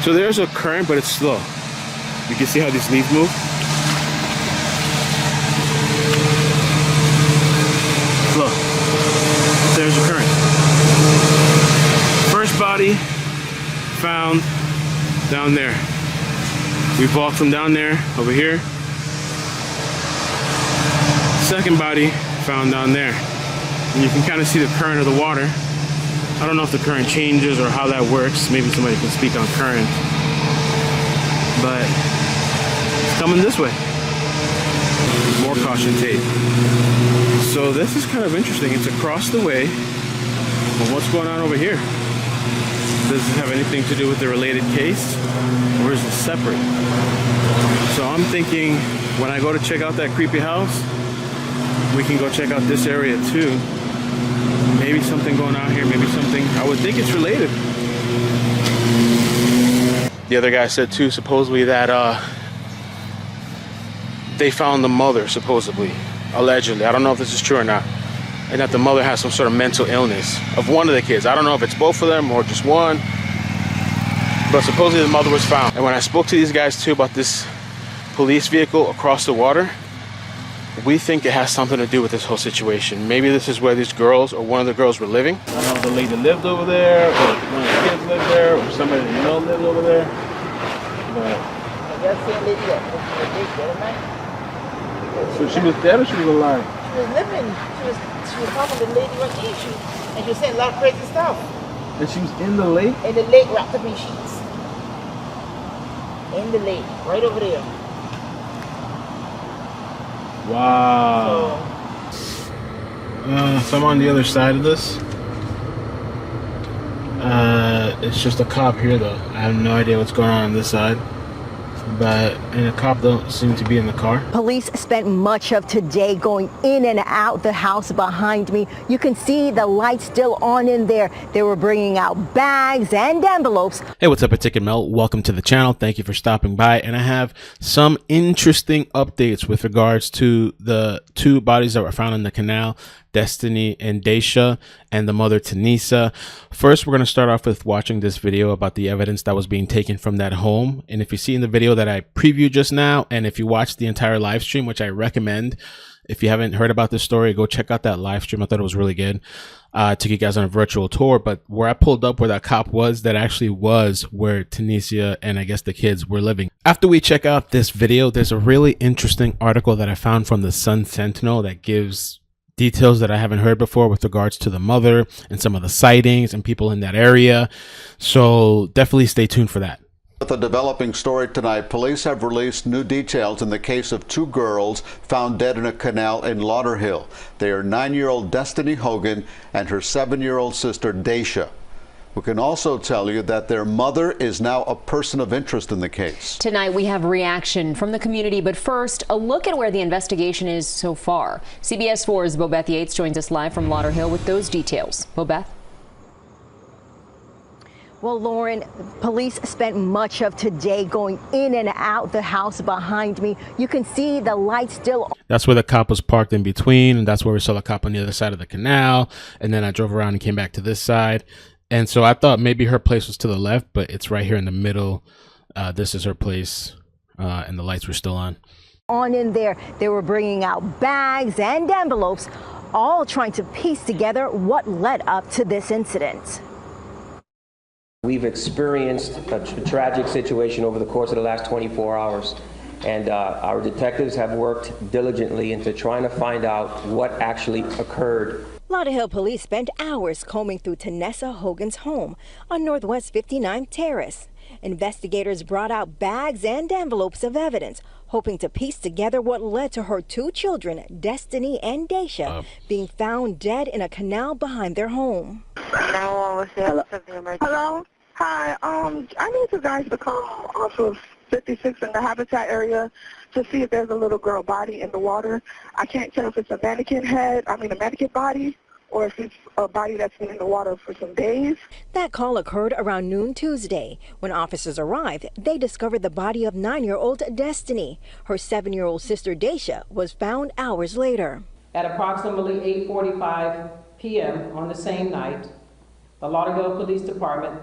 So there's a current, but it's slow. You can see how these leaves move. Slow. There's a current. First body found down there. We walked from down there over here. Second body found down there. And you can kind of see the current of the water. I don't know if the current changes or how that works. Maybe somebody can speak on current. But it's coming this way. More caution tape. So this is kind of interesting. It's across the way. But what's going on over here? Does it have anything to do with the related case? Or is it separate? So I'm thinking when I go to check out that creepy house, we can go check out this area too. Maybe something going on here, maybe something, I would think it's related. The other guy said too, supposedly that they found the mother, supposedly, allegedly. I don't know if this is true or not. And that the mother has some sort of mental illness of one of the kids. I don't know if it's both of them or just one. But supposedly the mother was found. And when I spoke to these guys too about this police vehicle across the water, we think it has something to do with this whole situation. Maybe this is where these girls or one of the girls were living. I don't know if the lady lived over there, or one of the kids lived there, or somebody you know lived over there. But so she was dead or she was alive? She was living. She was talking to the lady right there. And she was saying a lot of crazy stuff. And she was in the lake? In the lake, wrapped up in sheets. In the lake, right over there. Wow. So I'm on the other side of this. It's just a cop here though. I have no idea what's going on this side. And the cop don't seem to be in the car. Police spent much of today going in and out the house behind me. You can see the lights still on in there. They were bringing out bags and envelopes. Hey, what's up, iCkEdMeL? Welcome to the channel. Thank you for stopping by. And I have some interesting updates with regards to the two bodies that were found in the canal, Destiny and Daysha, and the mother Tinessa. First, we're going to start off with watching this video about the evidence that was being taken from that home. And if you see in the video that I previewed just now, and if you watch the entire live stream, which I recommend, if you haven't heard about this story, go check out that live stream. I thought it was really good. I took you guys on a virtual tour, but where I pulled up where that cop was, that actually was where Tinessa and I guess the kids were living. After we check out this video, there's a really interesting article that I found from the Sun Sentinel that gives details that I haven't heard before with regards to the mother and some of the sightings and people in that area. So definitely stay tuned for that. With a developing story tonight, police have released new details in the case of two girls found dead in a canal in Lauderhill. They are 9-year-old Destiny Hogan and her 7-year-old sister Daysha. We can also tell you that their mother is now a person of interest in the case. Tonight we have reaction from the community, but first a look at where the investigation is so far. CBS 4's Bobeth Yates joins us live from Lauderhill with those details. Bobeth? Well, Lauren, police spent much of today going in and out the house behind me. You can see the lights still on. That's where the cop was parked in between, and that's where we saw the cop on the other side of the canal. And then I drove around and came back to this side. And so I thought maybe her place was to the left, but it's right here in the middle. This is her place, and the lights were still on. On in there, they were bringing out bags and envelopes, all trying to piece together what led up to this incident. We've experienced a tragic situation over the course of the last 24 hours, and our detectives have worked diligently into trying to find out what actually occurred. Lauderhill Police spent hours combing through Tinessa Hogan's home on Northwest 59th Terrace. Investigators brought out bags and envelopes of evidence, hoping to piece together what led to her two children, Destiny and Daysha, being found dead in a canal behind their home. Hello? Hello? Hi, I need you guys to come off of 56 in the Habitat area to see if there's a little girl body in the water. I can't tell if it's a mannequin body, or if it's a body that's been in the water for some days. That call occurred around noon Tuesday. When officers arrived, they discovered the body of 9-year-old Destiny. Her 7-year-old sister Daysha was found hours later. At approximately 8:45 p.m. on the same night, the Lauderhill Police Department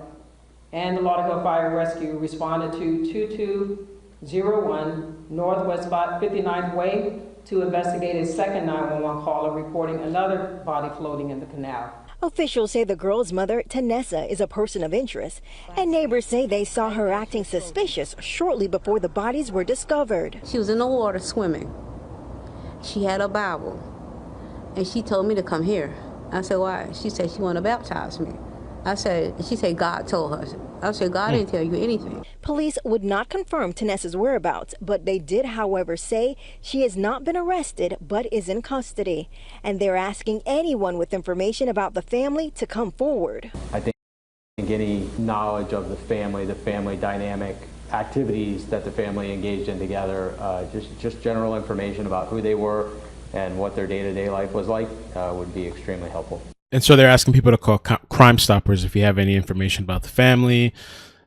and the Lauderhill Fire and Rescue responded to 2201 Northwest 59th Way to investigate a second 911 caller reporting another body floating in the canal. Officials say the girl's mother, Tinessa, is a person of interest, and neighbors say they saw her acting suspicious shortly before the bodies were discovered. She was in the water swimming. She had a Bible, and she told me to come here. I said, why? She said she wanted to baptize me. She said God told her. I said, God didn't tell you anything. Police would not confirm Tinessa's whereabouts, but they did, however, say she has not been arrested but is in custody. And they're asking anyone with information about the family to come forward. I think any knowledge of the family dynamic, activities that the family engaged in together, just general information about who they were and what their day-to-day life was like would be extremely helpful. And so they're asking people to call Crime Stoppers if you have any information about the family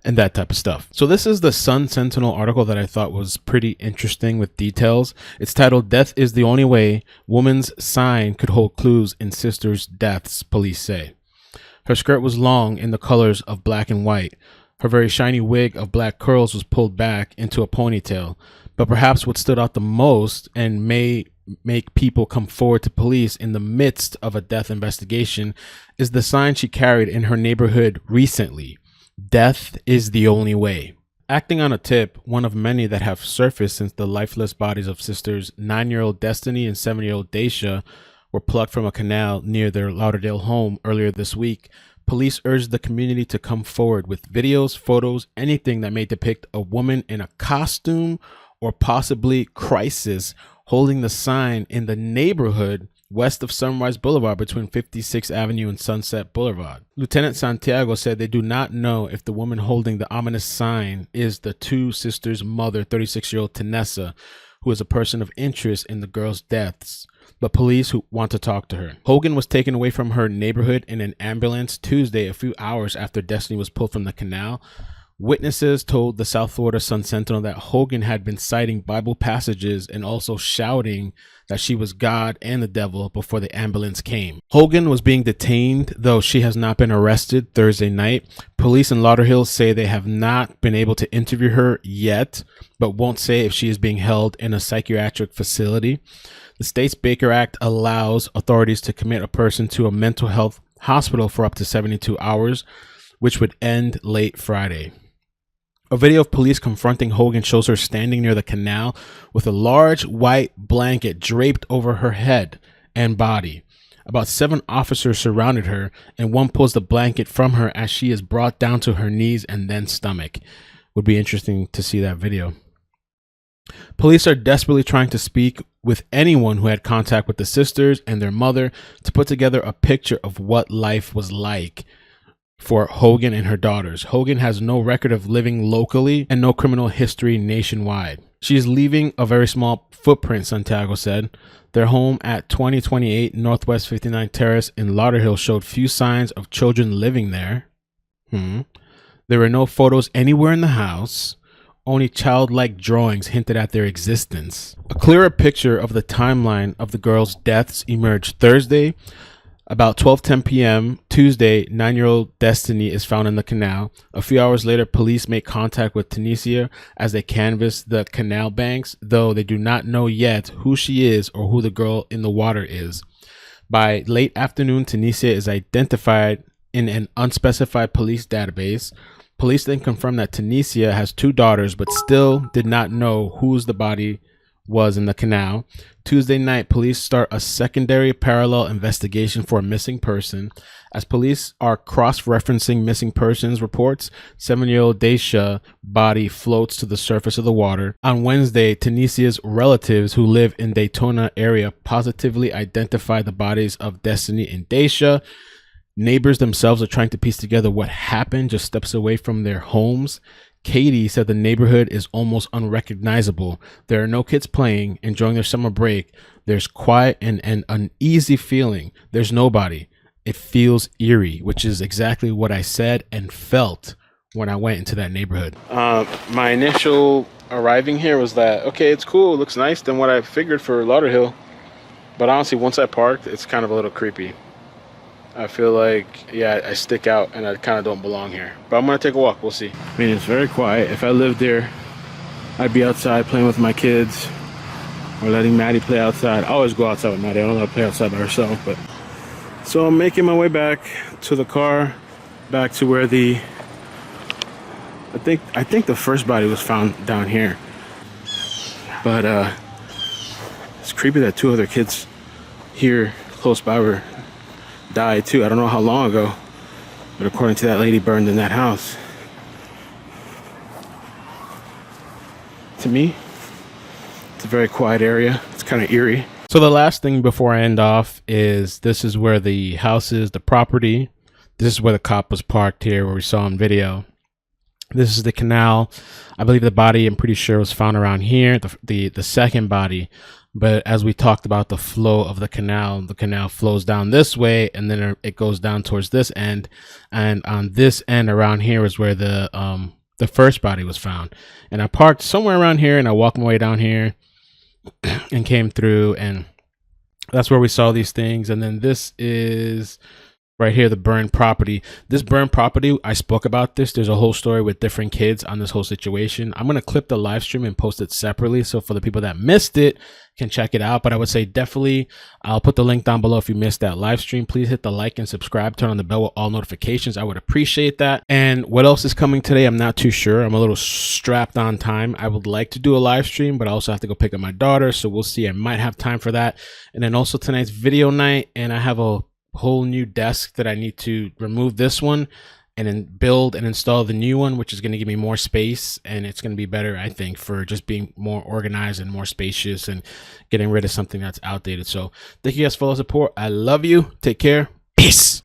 and that type of stuff. So this is the Sun Sentinel article that I thought was pretty interesting with details. It's titled, "Death is the Only Way. Woman's Sign Could Hold Clues in Sister's Deaths, Police Say." Her skirt was long in the colors of black and white. Her very shiny wig of black curls was pulled back into a ponytail. But perhaps what stood out the most and may make people come forward to police in the midst of a death investigation is the sign she carried in her neighborhood recently. Death is the only way. Acting on a tip, one of many that have surfaced since the lifeless bodies of sisters 9-year-old Destiny and 7-year-old Daysha were plucked from a canal near their Lauderhill home earlier this week, police urged the community to come forward with videos, photos, anything that may depict a woman in a costume or possibly crisis holding the sign in the neighborhood west of Sunrise Boulevard between 56th Avenue and Sunset Boulevard. Lieutenant Santiago said they do not know if the woman holding the ominous sign is the two sisters' mother, 36-year-old Tinessa, who is a person of interest in the girls' deaths, but police who want to talk to her. Hogan was taken away from her neighborhood in an ambulance Tuesday, a few hours after Destiny was pulled from the canal. Witnesses told the South Florida Sun Sentinel that Hogan had been citing Bible passages and also shouting that she was God and the devil before the ambulance came. Hogan was being detained, though she has not been arrested, Thursday night. Police in Lauderhill say they have not been able to interview her yet, but won't say if she is being held in a psychiatric facility. The state's Baker Act allows authorities to commit a person to a mental health hospital for up to 72 hours, which would end late Friday. A video of police confronting Hogan shows her standing near the canal with a large white blanket draped over her head and body. About 7 officers surrounded her, and one pulls the blanket from her as she is brought down to her knees and then stomach. Would be interesting to see that video. Police are desperately trying to speak with anyone who had contact with the sisters and their mother to put together a picture of what life was like for Hogan and her daughters. Hogan has no record of living locally and no criminal history nationwide. She is leaving a very small footprint, Santiago said. Their home at 2028 Northwest 59 Terrace in Lauderhill showed few signs of children living there. There were no photos anywhere in the house. Only childlike drawings hinted at their existence. A clearer picture of the timeline of the girls' deaths emerged Thursday. About 12:10 p.m. Tuesday, 9-year-old Destiny is found in the canal. A few hours later, police make contact with Tinessa as they canvass the canal banks, though they do not know yet who she is or who the girl in the water is. By late afternoon, Tinessa is identified in an unspecified police database. Police then confirmed that Tinessa has 2 daughters, but still did not know whose the body was in the canal. Tuesday night, police start a secondary parallel investigation for a missing person. As police are cross-referencing missing persons reports, 7-year-old Daysha body floats to the surface of the water. On Wednesday, Tinessa's relatives who live in Daytona area positively identified the bodies of Destiny and Daysha. Neighbors themselves are trying to piece together what happened just steps away from their homes. Katie said the neighborhood is almost unrecognizable. There are no kids playing, enjoying their summer break. There's quiet and an uneasy feeling. There's nobody. It feels eerie, which is exactly what I said and felt when I went into that neighborhood. My initial arriving here was that, okay, it's cool, it looks nice than what I figured for Lauderhill. But honestly, once I parked, it's kind of a little creepy. I feel like, yeah, I stick out and I kind of don't belong here. But I'm gonna take a walk. We'll see. I mean, it's very quiet. If I lived there, I'd be outside playing with my kids or letting Maddie play outside. I always go outside with Maddie. I don't let her play outside by herself. But so I'm making my way back to the car, back to where the I think the first body was found down here. But it's creepy that 2 other kids here close by died too. I don't know how long ago, but according to that lady burned in that house. To me, it's a very quiet area. It's kind of eerie. So the last thing before I end off is this is where the house is, the property. This is where the cop was parked here, where we saw in video. This is the canal. I believe the body, I'm pretty sure, was found around here, the second body. But as we talked about the flow of the canal flows down this way, and then it goes down towards this end. And on this end around here is where the first body was found. And I parked somewhere around here, and I walked my way down here and came through, and that's where we saw these things. And then this is right here, the burned property. This burned property, I spoke about this. There's a whole story with different kids on this whole situation. I'm going to clip the live stream and post it separately, so for the people that missed it can check it out. But I would say definitely, I'll put the link down below if you missed that live stream. Please hit the like and subscribe, turn on the bell with all notifications. I would appreciate that. And what else is coming today, I'm not too sure. I'm a little strapped on time. I would like to do a live stream, but I also have to go pick up my daughter, so we'll see. I might have time for that. And then also tonight's video night, and I have a whole new desk that I need to remove this one and then build and install the new one, which is going to give me more space, and it's going to be better, I think, for just being more organized and more spacious and getting rid of something that's outdated. So thank you guys for all the support. I love you. Take care. Peace.